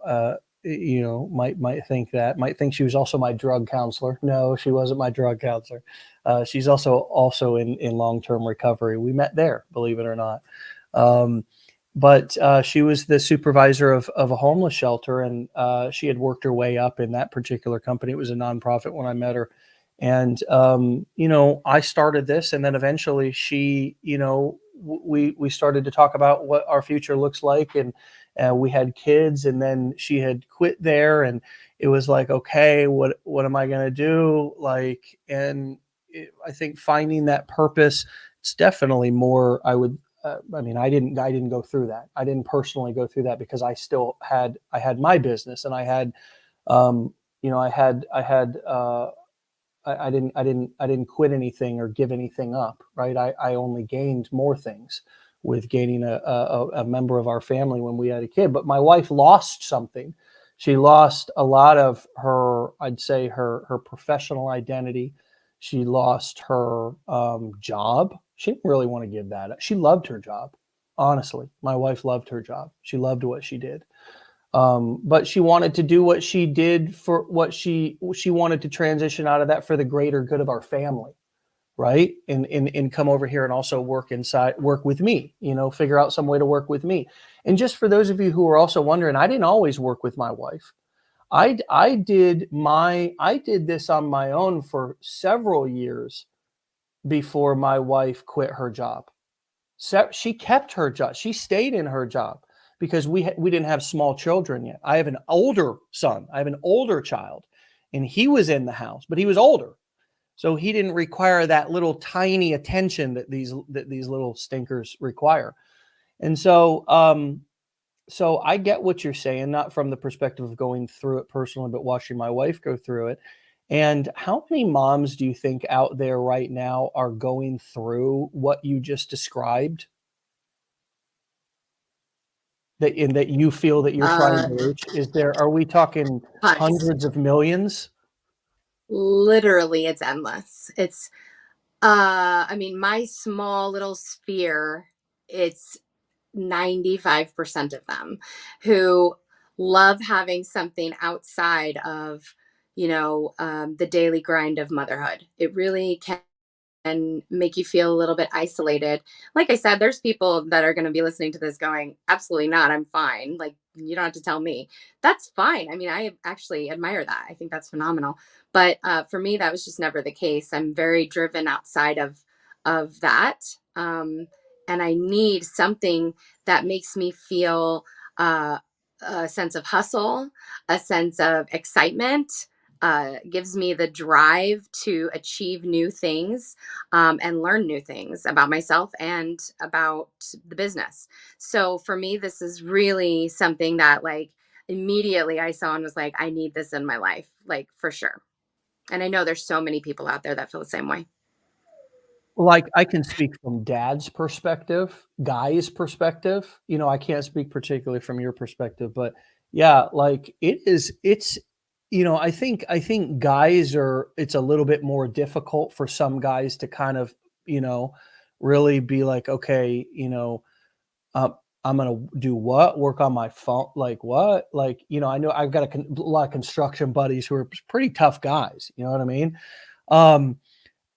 might think that might think she was also my drug counselor. No, she wasn't my drug counselor. She's also in long term recovery. We met there, believe it or not. Um, but she was the supervisor of a homeless shelter, and she had worked her way up in that particular company. It was a nonprofit when I met her, and I started this, and then eventually she, we started to talk about what our future looks like, and we had kids, and then she had quit there, and it was like, okay, what am I going to do? Like, and I think finding that purpose, it's definitely more. I mean, I didn't go through that. I didn't personally go through that because I had my business, and I had, um, I didn't quit anything or give anything up, right? I only gained more things with gaining a member of our family when we had a kid. But my wife lost something. She lost a lot of her, I'd say, her professional identity. She lost her job. She didn't really want to give that up. She loved her job. Honestly, my wife loved her job. She loved what she did. But she wanted to do what she did for what she wanted to transition out of that for the greater good of our family, right? And come over here and also work with me, figure out some way to work with me. And just for those of you who are also wondering, I didn't always work with my wife. I did this on my own for several years before my wife quit her job. She kept her job. She stayed in her job because we didn't have small children yet. I have an older son. I have an older child, and he was in the house, but he was older, so he didn't require that little tiny attention that these little stinkers require. And so I get what you're saying, not from the perspective of going through it personally, but watching my wife go through it. And how many moms do you think out there right now are going through what you just described, that you feel that you're trying Uh, to reach? Are we talking Tons. hundreds of millions? Literally, it's endless. I mean, my small little sphere, it's 95% of them who love having something outside of, the daily grind of motherhood. It really can and make you feel a little bit isolated. Like I said, there's people that are going to be listening to this going, absolutely not, I'm fine. Like, you don't have to tell me. That's fine. I mean, I actually admire that. I think that's phenomenal. But for me, that was just never the case. I'm very driven outside of that. And I need something that makes me feel uh, a sense of hustle, a sense of excitement, gives me the drive to achieve new things, and learn new things about myself and about the business. So for me, this is really something that, like, immediately I saw and was like, I need this in my life, like, for sure. And I know there's so many people out there that feel the same way. Like, I can speak from dad's perspective, guy's perspective, I can't speak particularly from your perspective, but yeah, like, I think guys are it's a little bit more difficult for some guys to kind of, you know, really be like, "Okay, um, I'm gonna do what? Work on my phone? Like, what?" Like, I know I've got a lot of construction buddies who are pretty tough guys, you know what I mean? Um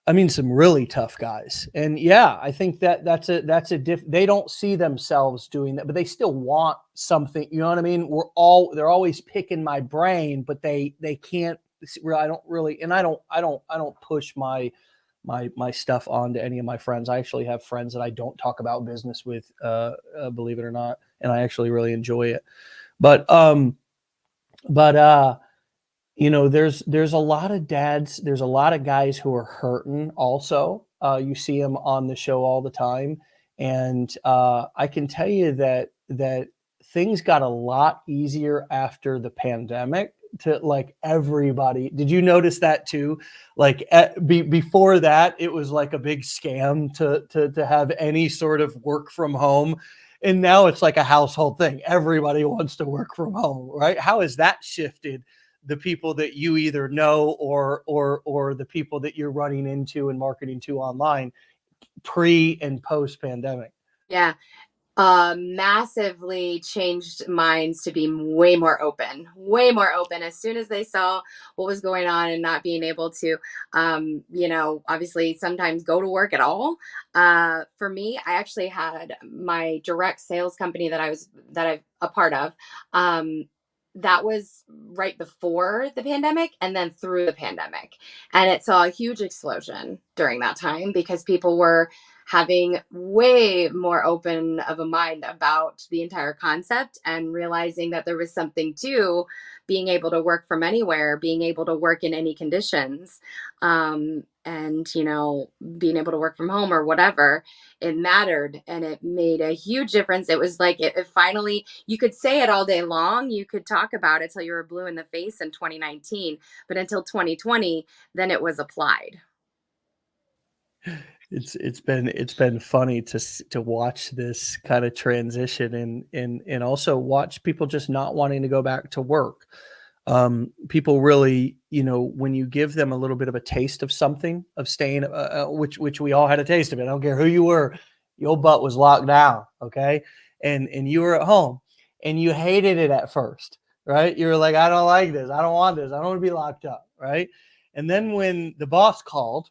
I mean, some really tough guys. And yeah, I think they don't see themselves doing that, but they still want something, you know what I mean? They're always picking my brain, but they can't I don't really, and I don't push my stuff onto any of my friends. I actually have friends that I don't talk about business with, believe it or not, and I actually really enjoy it. But but there's a lot of dads, there's a lot of guys who are hurting also. You see them on the show all the time. And I can tell you that things got a lot easier after the pandemic to, like, everybody. Did you notice that too? Like, before that, it was like a big scam to have any sort of work from home. And now it's like a household thing. Everybody wants to work from home, right? How has that shifted the people that you either know, or the people that you're running into and marketing to online, pre and post pandemic? Yeah. Massively changed minds to be way more open as soon as they saw what was going on and not being able to, obviously sometimes go to work at all. For me, I actually had my direct sales company that I'm a part of. Um, that was right before the pandemic and then through the pandemic. And it saw a huge explosion during that time because people were having way more open of a mind about the entire concept and realizing that there was something to being able to work from anywhere, being able to work in any conditions, and being able to work from home or whatever. It mattered and it made a huge difference. It was like it finally, you could say it all day long, you could talk about it till you were blue in the face in 2019, but until 2020, then it was applied. It's been funny to watch this kind of transition, and also watch people just not wanting to go back to work. People really, when you give them a little bit of a taste of something, of staying, which we all had a taste of it. I don't care who you were, your butt was locked down, okay, and you were at home, and you hated it at first, right? You were like, I don't like this, I don't want this, I don't want to be locked up, right? And then when the boss called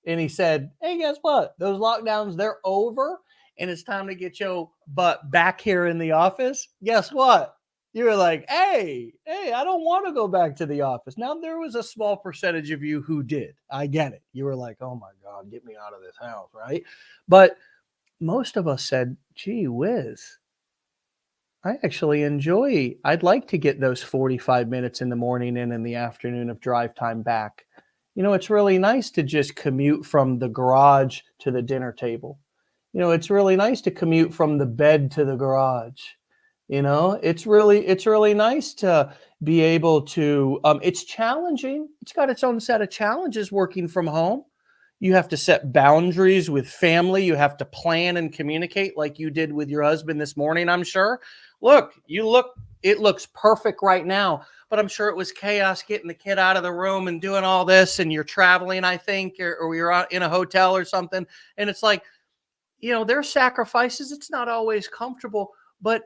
and he said, "Hey, guess what? Those lockdowns, they're over, and it's time to get your butt back here in the office." Guess what? You were like, "Hey, I don't want to go back to the office." Now, there was a small percentage of you who did. I get it. You were like, "Oh my God, get me out of this house," right? But most of us said, "Gee whiz, I'd like to get those 45 minutes in the morning and in the afternoon of drive time back. It's really nice to just commute from the garage to the dinner table. It's really nice to commute from the bed to the garage. It's really nice to be able to, it's challenging. It's got its own set of challenges working from home. You have to set boundaries with family. You have to plan and communicate like you did with your husband this morning, I'm sure. It looks perfect right now, but I'm sure it was chaos getting the kid out of the room and doing all this. And you're traveling, I think, or you're out in a hotel or something. And it's like, there's sacrifices. It's not always comfortable, but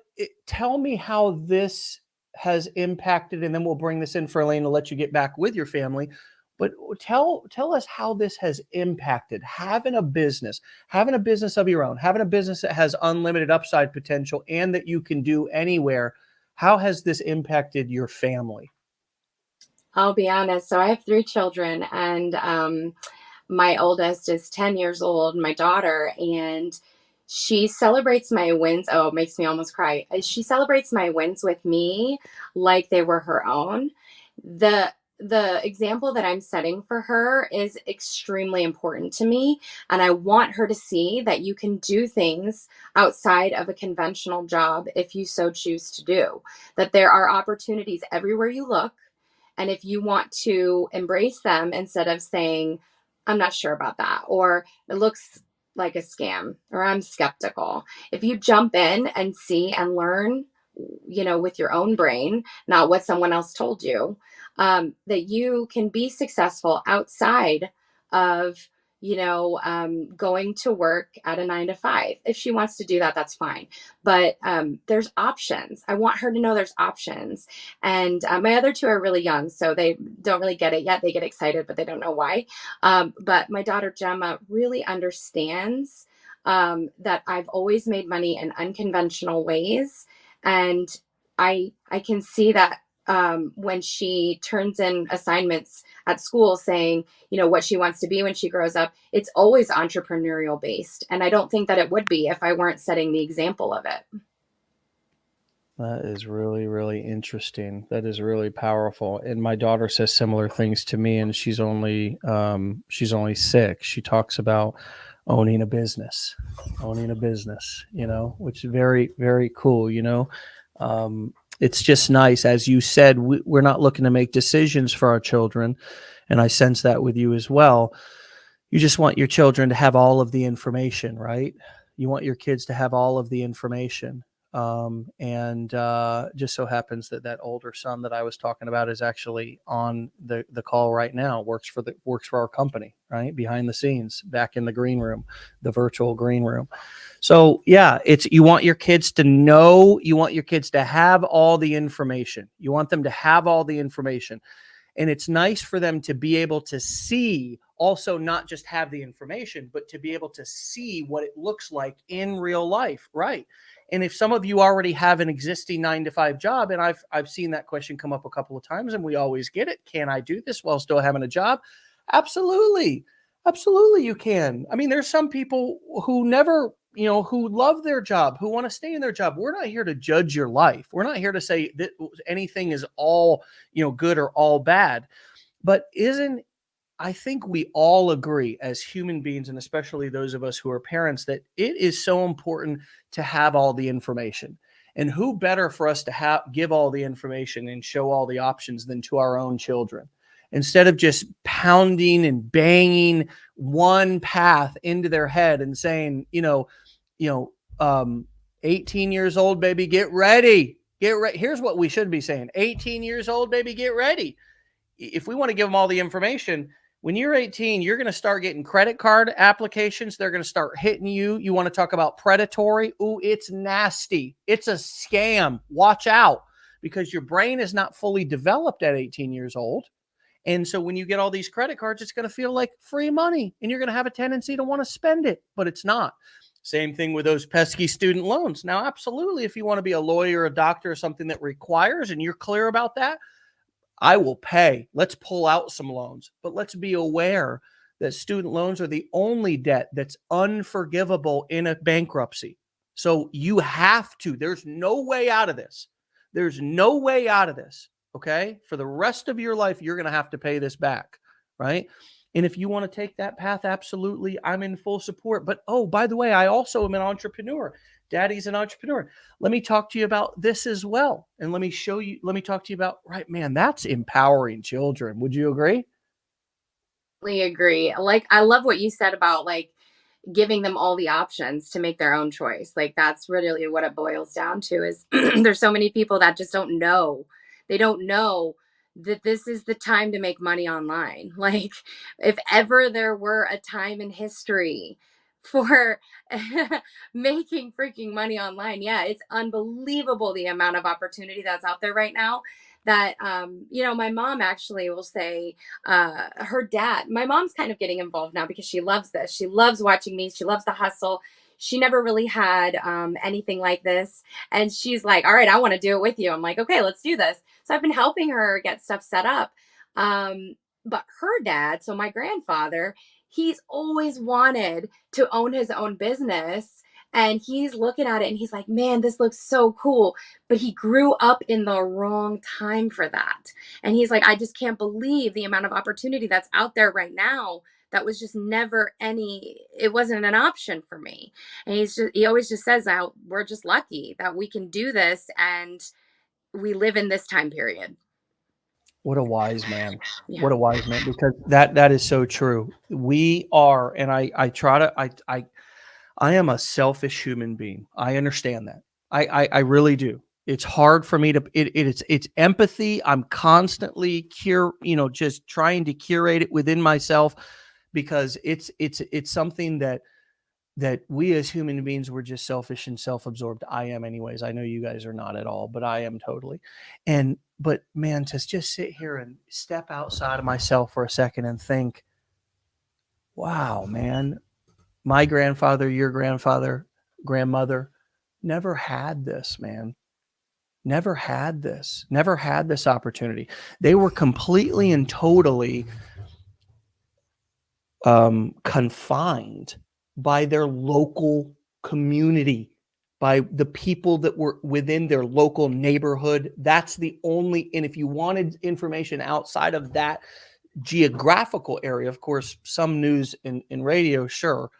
tell me how this has impacted, and then we'll bring this in for Elaine to let you get back with your family. But tell us how this has impacted having a business of your own, having a business that has unlimited upside potential and that you can do anywhere. How has this impacted your family? I'll be honest. So I have three children, and my oldest is 10 years old, my daughter, and she celebrates my wins. Oh, it makes me almost cry. She celebrates my wins with me like they were her own. The example that I'm setting for her is extremely important to me, and I want her to see that you can do things outside of a conventional job if you so choose to do. That there are opportunities everywhere you look, and if you want to embrace them instead of saying, I'm not sure about that, or it looks like a scam, or I'm skeptical, if you jump in and see and learn, with your own brain, not what someone else told you, that you can be successful outside of, going to work at a 9 to 5. If she wants to do that, that's fine. But there's options. I want her to know there's options. And my other two are really young, so they don't really get it yet. They get excited, but they don't know why. But my daughter Gemma really understands that I've always made money in unconventional ways, and I can see that when she turns in assignments at school saying, what she wants to be when she grows up, it's always entrepreneurial based. And I don't think that it would be if I weren't setting the example of it. That is really, really interesting. That is really powerful. And my daughter says similar things to me, and she's only 6. She talks about owning a business, which is very, very cool. It's just nice, as you said, we're not looking to make decisions for our children, and I sense that with you as well. You just want your children to have all of the information, right? You want your kids to have all of the information. And just so happens that that older son that I was talking about is actually on the call right now. Works for our company, right behind the scenes, back in the green room, the virtual green room. So yeah, it's you want your kids to know, you want your kids to have all the information. You want them to have all the information. And it's nice for them to be able to see, also not just have the information, but to be able to see what it looks like in real life, right? And if some of you already have an existing 9 to 5 job, and I've seen that question come up a couple of times, and we always get it, can I do this while still having a job? Absolutely. Absolutely, you can. I mean, there's some people who never, who love their job, who want to stay in their job. We're not here to judge your life. We're not here to say that anything is all, good or all bad. But isn't I think we all agree as human beings, and especially those of us who are parents, that it is so important to have all the information. And who better for us to give all the information and show all the options than to our own children? Instead of just pounding and banging one path into their head and saying, you know, um, 18 years old, baby, get ready. Get ready. Here's what we should be saying: 18 years old, baby, get ready. If we want to give them all the information, when you're 18, you're going to start getting credit card applications. They're going to start hitting you. You want to talk about predatory? Ooh, it's nasty. It's a scam. Watch out, because your brain is not fully developed at 18 years old. And so when you get all these credit cards, it's going to feel like free money, and you're going to have a tendency to want to spend it, but it's not. Same thing with those pesky student loans. Now, absolutely, if you want to be a lawyer, a doctor, or something that requires, and you're clear about that, I will pay. Let's pull out some loans. But let's be aware that student loans are the only debt that's unforgivable in a bankruptcy. So you have to. There's no way out of this. There's no way out of this. Okay. For the rest of your life, you're going to have to pay this back. Right. And if you want to take that path, absolutely, I'm in full support. But oh, by the way, I also am an entrepreneur. Daddy's an entrepreneur. Let me talk to you about this as well. And let me talk to you about, right, man, that's empowering children. Would you agree? Totally agree. Like, I love what you said about like giving them all the options to make their own choice. Like, that's really what it boils down to is there's so many people that just don't know. They don't know that this is the time to make money online. Like, if ever there were a time in history for making freaking money online, yeah, it's unbelievable the amount of opportunity that's out there right now. that, my mom actually will say, her dad, my mom's kind of getting involved now because she loves this. She loves watching me. She loves the hustle. She never really had anything like this. And she's like, all right, I want to do it with you. I'm like, okay, let's do this. So I've been helping her get stuff set up. But her dad, so my grandfather, he's always wanted to own his own business. And he's looking at it and he's like, man, this looks so cool. But he grew up in the wrong time for that. And he's like, I just can't believe the amount of opportunity that's out there right now. That was just never it wasn't an option for me. And he always just says that we're just lucky that we can do this and we live in this time period. What a wise man. Yeah. What a wise man, because that is so true. We are, and I try to, I am a selfish human being. I understand that. I really do. It's hard for me to, it's empathy. I'm constantly just trying to curate it within myself, because it's something that we as human beings, were just selfish and self-absorbed. I am anyways. I know you guys are not at all, but I am totally. But man, to just sit here and step outside of myself for a second and think, wow, man, my grandfather, your grandfather, grandmother never had this, man. Never had this opportunity. They were completely and totally confined by their local community, by the people that were within their local neighborhood. That's the only, and if you wanted information outside of that geographical area, of course, some news in radio, sure.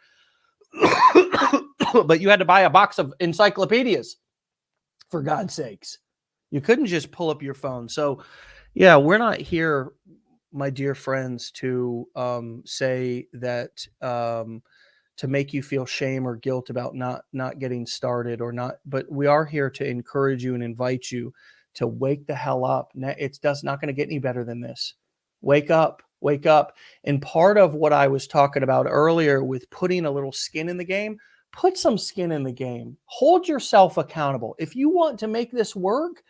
But you had to buy a box of encyclopedias, for God's sakes. You couldn't just pull up your phone. So yeah, we're not here, my dear friends, to say that to make you feel shame or guilt about not getting started or not, but we are here to encourage you and invite you to wake the hell up. It's just not going to get any better than this. Wake up. And part of what I was talking about earlier with putting a little skin in the game, put some skin in the game. Hold yourself accountable. If you want to make this work,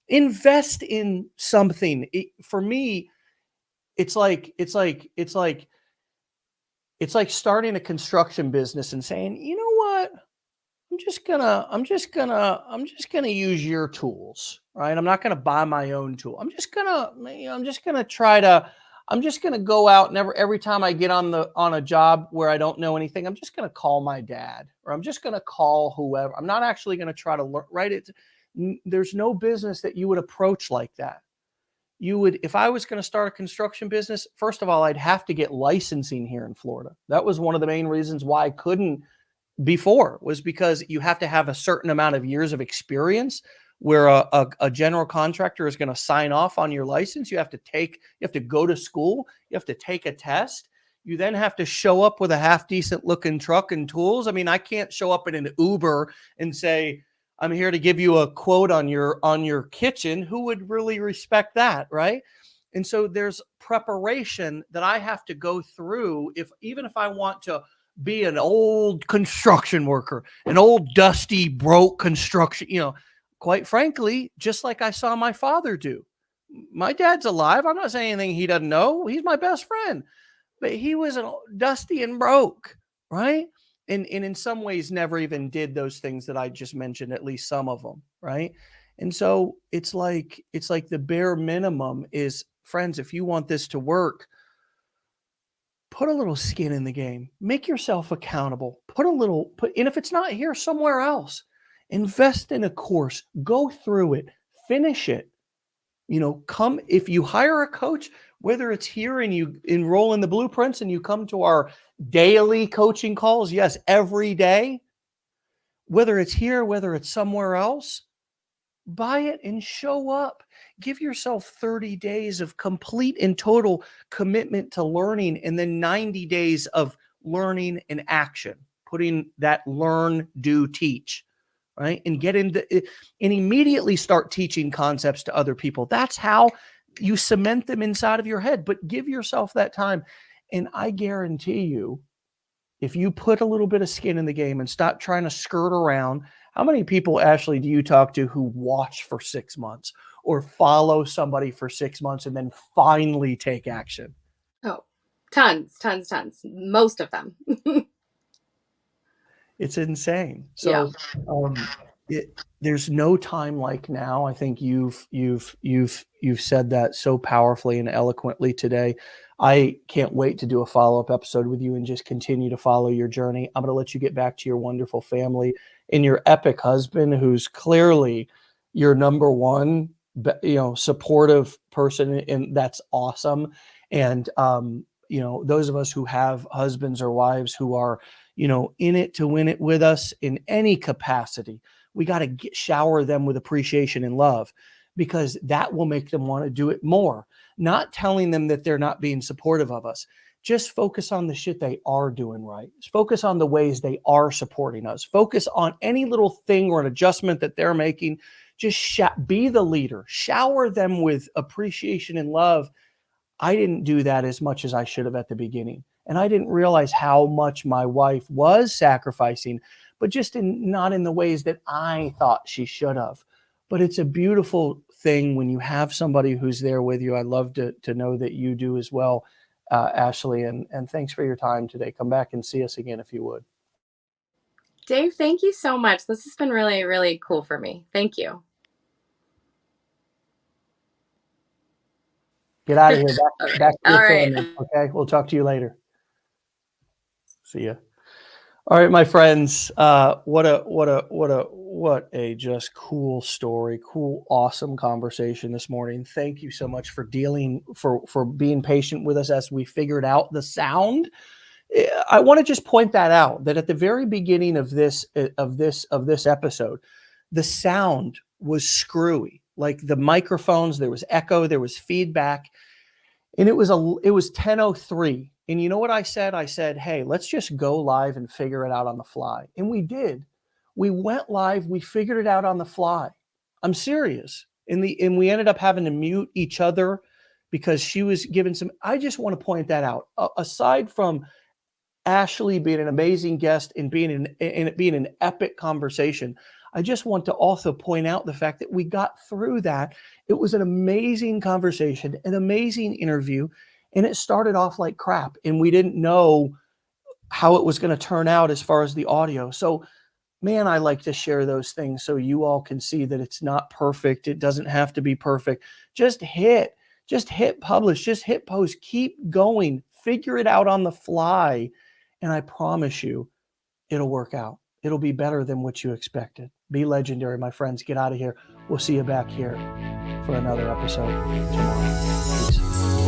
invest in something. For me, it's like starting a construction business and saying, you know what? I'm just gonna use your tools, right? I'm not gonna buy my own tool. I'm just gonna go out and every time I get on a job where I don't know anything, I'm just gonna call my dad, or I'm just gonna call whoever. I'm not actually gonna try to learn, right? There's no business that you would approach like that. If I was going to start a construction business, first of all, I'd have to get licensing here in Florida. That was one of the main reasons why I couldn't before, was because you have to have a certain amount of years of experience where a general contractor is going to sign off on your license. You have to go to school. You have to take a test. You then have to show up with a half decent looking truck and tools. I mean, I can't show up in an Uber and say, I'm here to give you a quote on your kitchen. Who would really respect that, right? And so there's preparation that I have to go through even if I want to be an old construction worker, an old dusty broke construction, quite frankly, just like I saw my father do. My dad's alive. I'm not saying anything he doesn't know. He's my best friend, but he was dusty and broke, right? And in some ways never even did those things that I just mentioned, at least some of them, right? And so it's like the bare minimum is, friends, if you want this to work, put a little skin in the game, make yourself accountable, and if it's not here, somewhere else, invest in a course, go through it, finish it. If you hire a coach, whether it's here and you enroll in the blueprints and you come to our daily coaching calls, yes, every day, whether it's here, whether it's somewhere else, buy it and show up. Give yourself 30 days of complete and total commitment to learning, and then 90 days of learning and action, putting that learn, do, teach, right? And get into it and immediately start teaching concepts to other people. That's how you cement them inside of your head, but give yourself that time. And I guarantee you, if you put a little bit of skin in the game and stop trying to skirt around, How many people, Ashley, do you talk to who watch for 6 months or follow somebody for 6 months and then finally take action? Oh, tons, tons, tons. Most of them. It's insane. Yeah. So, there's no time like now. I think you've said that so powerfully and eloquently today. I can't wait to do a follow-up episode with you and just continue to follow your journey. I'm gonna let you get back to your wonderful family and your epic husband, who's clearly your number one, supportive person, and that's awesome. And, those of us who have husbands or wives who are in it to win it with us in any capacity, we got to shower them with appreciation and love, because that will make them want to do it more. Not telling them that they're not being supportive of us. Just focus on the shit they are doing right. Focus on the ways they are supporting us. Focus on any little thing or an adjustment that they're making. Just be the leader. Shower them with appreciation and love. I didn't do that as much as I should have at the beginning. And I didn't realize how much my wife was sacrificing, but just not in the ways that I thought she should have. But it's a beautiful thing when you have somebody who's there with you. I love to know that you do as well, Ashley. And thanks for your time today. Come back and see us again if you would. Dave, thank you so much. This has been really, really cool for me. Thank you. Get out of here. Back to All your right. family. Okay. We'll talk to you later. See ya. All right, my friends. What a just cool story, cool, awesome conversation this morning. Thank you so much for being patient with us as we figured out the sound. I want to just point that out, that at the very beginning of this episode, the sound was screwy. Like the microphones, there was echo, there was feedback. And it was 10:03. And you know what I said? I said, hey, let's just go live and figure it out on the fly. And we did. We went live. We figured it out on the fly. I'm serious. And we ended up having to mute each other because she was giving some. I just want to point that out. Aside from Ashley being an amazing guest and being an epic conversation, I just want to also point out the fact that we got through that. It was an amazing conversation, an amazing interview, and it started off like crap, and we didn't know how it was going to turn out as far as the audio. So, man, I like to share those things so you all can see that it's not perfect. It doesn't have to be perfect. Just hit publish, just hit post, keep going, figure it out on the fly, and I promise you, it'll work out. It'll be better than what you expected. Be legendary, my friends. Get out of here. We'll see you back here for another episode tomorrow. Peace.